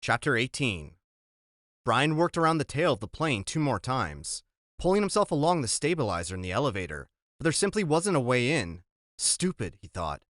Chapter 18. Brian worked around the tail of the plane 2 more times, pulling himself along the stabilizer in the elevator, but there simply wasn't a way in. Stupid, he thought.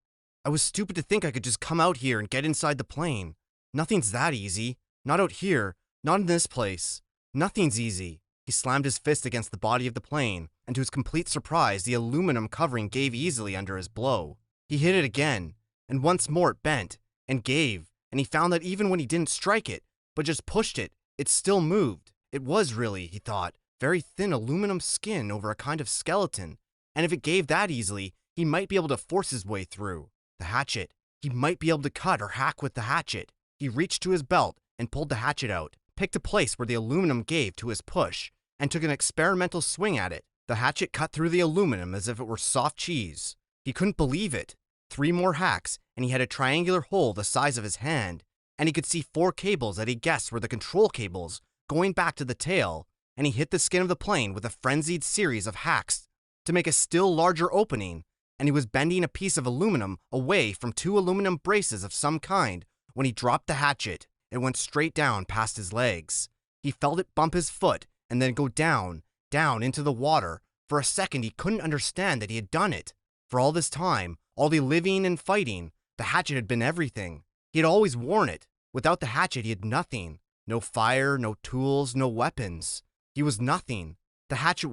I was stupid to think I could just come out here and get inside the plane. Nothing's that easy. Not out here. Not in this place. Nothing's easy. He slammed his fist against the body of the plane, and to his complete surprise, the aluminum covering gave easily under his blow. He hit it again, and once more it bent, and gave, and he found that even when he didn't strike it, but just pushed it, it still moved. It was really, he thought, very thin aluminum skin over a kind of skeleton, and if it gave that easily, he might be able to force his way through. The hatchet. He might be able to cut or hack with the hatchet. He reached to his belt and pulled the hatchet out, picked a place where the aluminum gave to his push, and took an experimental swing at it. The hatchet cut through the aluminum as if it were soft cheese. He couldn't believe it. 3 more hacks, and he had a triangular hole the size of his hand, and he could see 4 cables that he guessed were the control cables going back to the tail, and he hit the skin of the plane with a frenzied series of hacks to make a still larger opening, and he was bending a piece of aluminum away from 2 aluminum braces of some kind when he dropped the hatchet. It went straight down past his legs. He felt it bump his foot and then go down, down into the water. For a second he couldn't understand that he had done it. For all this time, all the living and fighting, the hatchet had been everything. He had always worn it. Without the hatchet he had nothing. No fire, no tools, no weapons. He was nothing. The hatchet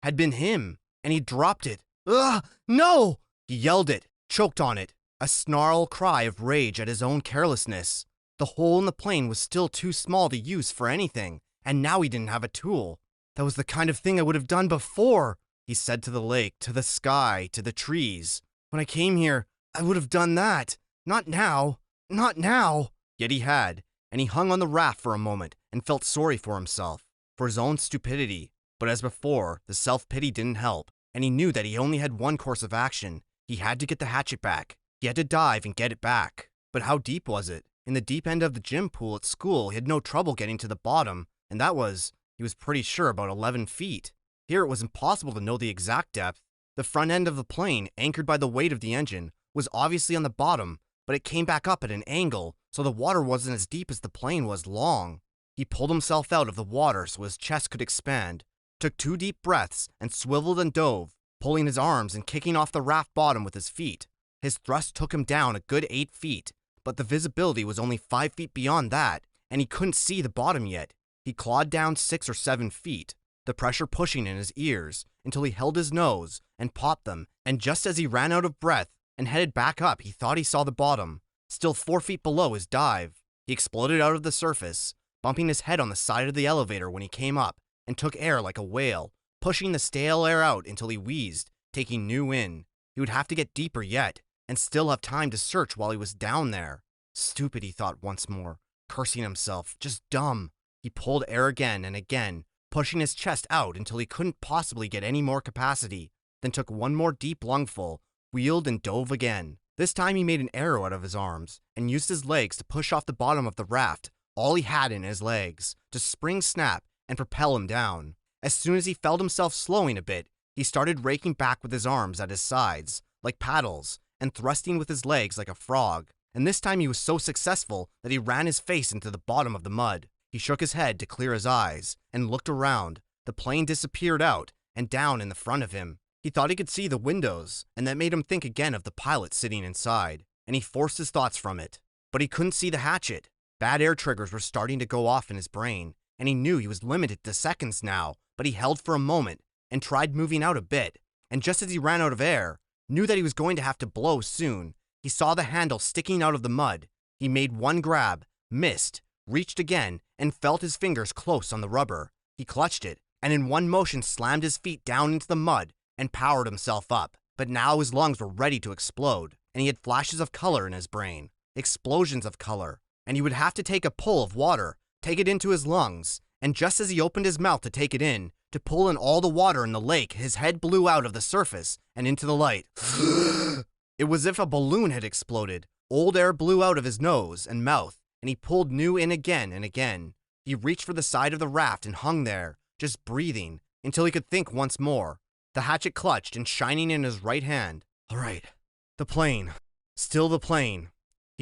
had been him, and he dropped it. Ugh, no! He yelled it, choked on it, a snarl cry of rage at his own carelessness. The hole in the plane was still too small to use for anything, and now he didn't have a tool. That was the kind of thing I would have done before, he said to the lake, to the sky, to the trees. When I came here, I would have done that. Not now. Not now. Yet he had, and he hung on the raft for a moment and felt sorry for himself, for his own stupidity. But as before, the self-pity didn't help, and he knew that he only had one course of action. He had to get the hatchet back. He had to dive and get it back. But how deep was it? In the deep end of the gym pool at school, he had no trouble getting to the bottom, and that was, he was pretty sure, about 11 feet. Here it was impossible to know the exact depth. The front end of the plane, anchored by the weight of the engine, was obviously on the bottom, but it came back up at an angle, so the water wasn't as deep as the plane was long. He pulled himself out of the water so his chest could expand, took 2 deep breaths, and swiveled and dove, pulling his arms and kicking off the raft bottom with his feet. His thrust took him down a good 8 feet, but the visibility was only 5 feet beyond that, and he couldn't see the bottom yet. He clawed down 6 or 7 feet, the pressure pushing in his ears, until he held his nose and popped them, and just as he ran out of breath and headed back up, he thought he saw the bottom, still 4 feet below his dive. He exploded out of the surface, bumping his head on the side of the elevator when he came up, and took air like a whale, pushing the stale air out until he wheezed, taking new in. He would have to get deeper yet, and still have time to search while he was down there. Stupid, he thought once more, cursing himself, just dumb. He pulled air again and again, pushing his chest out until he couldn't possibly get any more capacity, then took 1 more deep lungful, wheeled and dove again. This time he made an arrow out of his arms, and used his legs to push off the bottom of the raft, all he had in his legs, to spring snap and propel him down. As soon as he felt himself slowing a bit, he started raking back with his arms at his sides, like paddles, and thrusting with his legs like a frog. And this time he was so successful that he ran his face into the bottom of the mud. He shook his head to clear his eyes, and looked around. The plane disappeared out, and down in the front of him. He thought he could see the windows, and that made him think again of the pilot sitting inside, and he forced his thoughts from it. But he couldn't see the hatchet. Bad air triggers were starting to go off in his brain, and he knew he was limited to seconds now, but he held for a moment, and tried moving out a bit, and just as he ran out of air, knew that he was going to have to blow soon. He saw the handle sticking out of the mud. He made 1 grab, missed, reached again, and felt his fingers close on the rubber. He clutched it, and in one motion slammed his feet down into the mud and powered himself up. But now his lungs were ready to explode, and he had flashes of color in his brain, explosions of color, and he would have to take a pull of water, take it into his lungs, and just as he opened his mouth to take it in, to pull in all the water in the lake, his head blew out of the surface and into the light. It was as if a balloon had exploded. Old air blew out of his nose and mouth, and he pulled new in again and again. He reached for the side of the raft and hung there, just breathing, until he could think once more. The hatchet clutched and shining in his right hand. All right. The plane. Still the plane.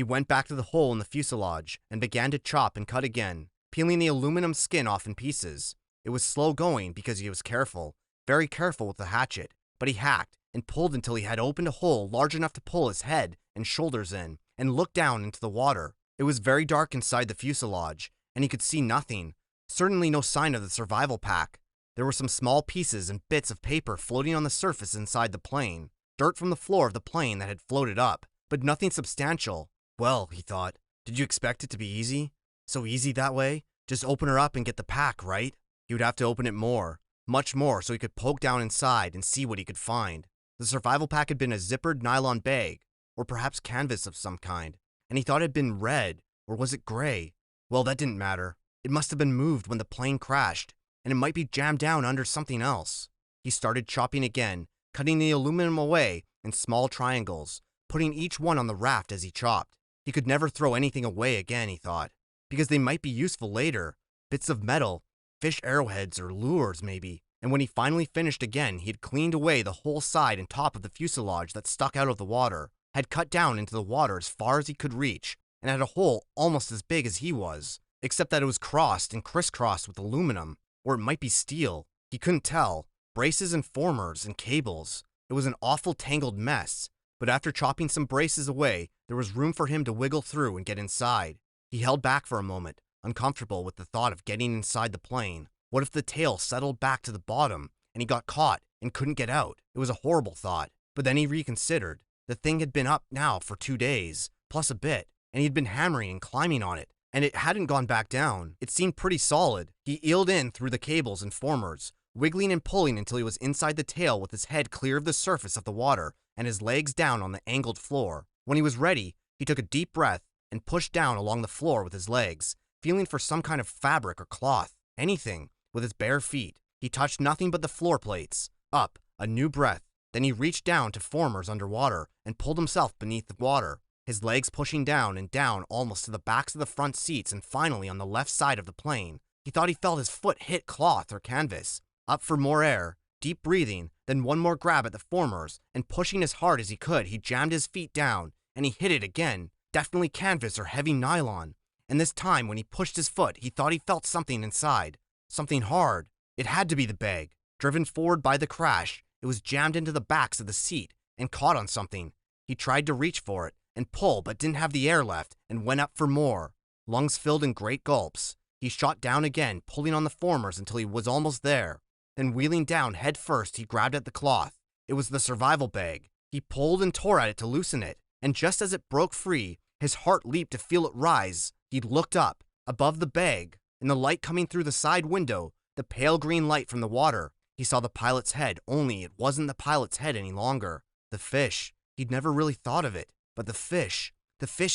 He went back to the hole in the fuselage and began to chop and cut again, peeling the aluminum skin off in pieces. It was slow going because he was careful, very careful with the hatchet, but he hacked and pulled until he had opened a hole large enough to pull his head and shoulders in and look down into the water. It was very dark inside the fuselage, and he could see nothing, certainly no sign of the survival pack. There were some small pieces and bits of paper floating on the surface inside the plane, dirt from the floor of the plane that had floated up, but nothing substantial. Well, he thought, did you expect it to be easy? So easy that way? Just open her up and get the pack, right? He would have to open it more, much more, so he could poke down inside and see what he could find. The survival pack had been a zippered nylon bag, or perhaps canvas of some kind, and he thought it had been red, or was it gray? Well, that didn't matter. It must have been moved when the plane crashed, and it might be jammed down under something else. He started chopping again, cutting the aluminum away in small triangles, putting each one on the raft as he chopped. He could never throw anything away again, he thought, because they might be useful later. Bits of metal, fish arrowheads or lures maybe. And when he finally finished again, he had cleaned away the whole side and top of the fuselage that stuck out of the water, had cut down into the water as far as he could reach, and had a hole almost as big as he was, except that it was crossed and crisscrossed with aluminum, or it might be steel. He couldn't tell. Braces and formers and cables. It was an awful tangled mess, but after chopping some braces away, there was room for him to wiggle through and get inside. He held back for a moment, uncomfortable with the thought of getting inside the plane. What if the tail settled back to the bottom and he got caught and couldn't get out? It was a horrible thought, but then he reconsidered. The thing had been up now for 2 days, plus a bit, and he had been hammering and climbing on it, and it hadn't gone back down. It seemed pretty solid. He eeled in through the cables and formers, wiggling and pulling until he was inside the tail with his head clear of the surface of the water and his legs down on the angled floor. When he was ready, he took a deep breath and pushed down along the floor with his legs, feeling for some kind of fabric or cloth, anything, with his bare feet. He touched nothing but the floor plates. Up, a new breath. Then he reached down to formers underwater and pulled himself beneath the water, his legs pushing down and down almost to the backs of the front seats and finally on the left side of the plane. He thought he felt his foot hit cloth or canvas. Up for more air, deep breathing, then one more grab at the formers, and pushing as hard as he could, he jammed his feet down, and he hit it again, definitely canvas or heavy nylon. And this time, when he pushed his foot, he thought he felt something inside. Something hard. It had to be the bag. Driven forward by the crash, it was jammed into the backs of the seat and caught on something. He tried to reach for it and pull, but didn't have the air left and went up for more. Lungs filled in great gulps. He shot down again, pulling on the formers until he was almost there. Then wheeling down head first, he grabbed at the cloth. It was the survival bag. He pulled and tore at it to loosen it, and just as it broke free, his heart leaped to feel it rise. He looked up, above the bag, in the light coming through the side window, the pale green light from the water. He saw the pilot's head, only it wasn't the pilot's head any longer. The fish. He'd never really thought of it, but the fish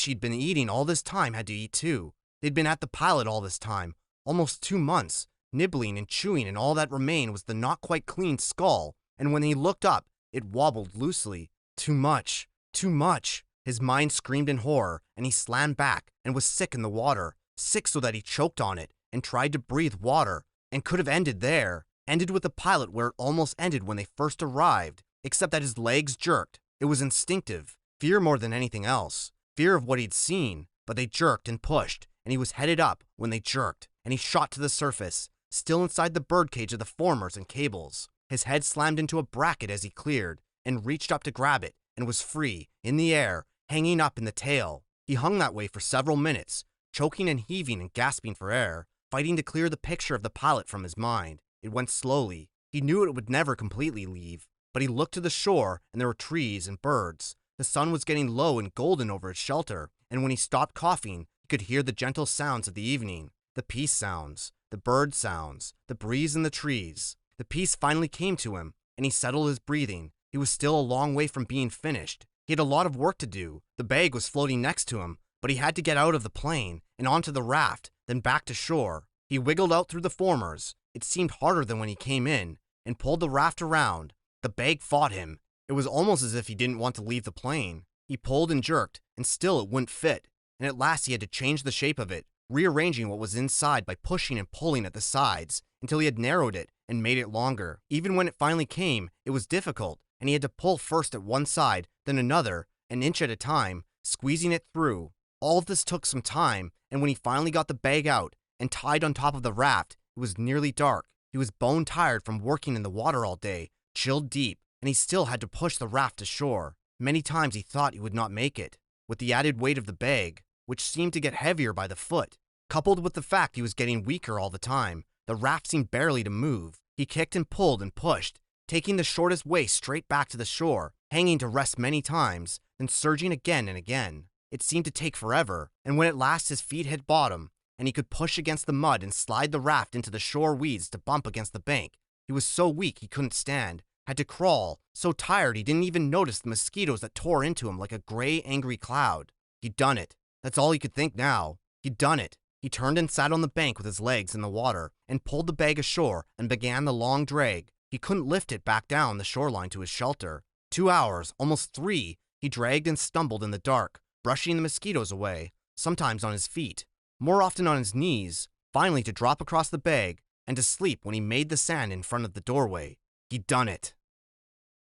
he'd been eating all this time had to eat too. They'd been at the pilot all this time, almost 2 months, nibbling and chewing, and all that remained was the not quite clean skull, and when he looked up, it wobbled loosely. Too much. Too much. His mind screamed in horror, and he slammed back and was sick in the water, sick so that he choked on it and tried to breathe water, and could have ended there, ended with the pilot where it almost ended when they first arrived, except that his legs jerked. It was instinctive, fear more than anything else, fear of what he'd seen, but they jerked and pushed, and he was headed up when they jerked, and he shot to the surface, still inside the birdcage of the formers and cables. His head slammed into a bracket as he cleared, and reached up to grab it, and was free, in the air, hanging up in the tail. He hung that way for several minutes, choking and heaving and gasping for air, fighting to clear the picture of the pilot from his mind. It went slowly. He knew it would never completely leave, but he looked to the shore, and there were trees and birds. The sun was getting low and golden over his shelter, and when he stopped coughing, he could hear the gentle sounds of the evening, the peace sounds, the bird sounds, the breeze in the trees. The peace finally came to him, and he settled his breathing. He was still a long way from being finished. He had a lot of work to do. The bag was floating next to him, but he had to get out of the plane and onto the raft, then back to shore. He wiggled out through the formers. It seemed harder than when he came in, and pulled the raft around. The bag fought him. It was almost as if he didn't want to leave the plane. He pulled and jerked, and still it wouldn't fit, and at last he had to change the shape of it, rearranging what was inside by pushing and pulling at the sides until he had narrowed it and made it longer. Even when it finally came, it was difficult, and he had to pull first at one side, then another, an inch at a time, squeezing it through. All of this took some time, and when he finally got the bag out and tied on top of the raft, it was nearly dark. He was bone tired from working in the water all day, chilled deep, and he still had to push the raft to shore. Many times he thought he would not make it. With the added weight of the bag, which seemed to get heavier by the foot, coupled with the fact he was getting weaker all the time, the raft seemed barely to move. He kicked and pulled and pushed, taking the shortest way straight back to the shore, hanging to rest many times, then surging again and again. It seemed to take forever, and when at last his feet hit bottom, and he could push against the mud and slide the raft into the shore weeds to bump against the bank, he was so weak he couldn't stand, had to crawl, so tired he didn't even notice the mosquitoes that tore into him like a gray, angry cloud. He'd done it. That's all he could think now. He'd done it. He turned and sat on the bank with his legs in the water and pulled the bag ashore and began the long drag. He couldn't lift it back down the shoreline to his shelter. 2 hours, almost 3, he dragged and stumbled in the dark, brushing the mosquitoes away, sometimes on his feet, more often on his knees, finally to drop across the bag and to sleep when he made the sand in front of the doorway. He'd done it.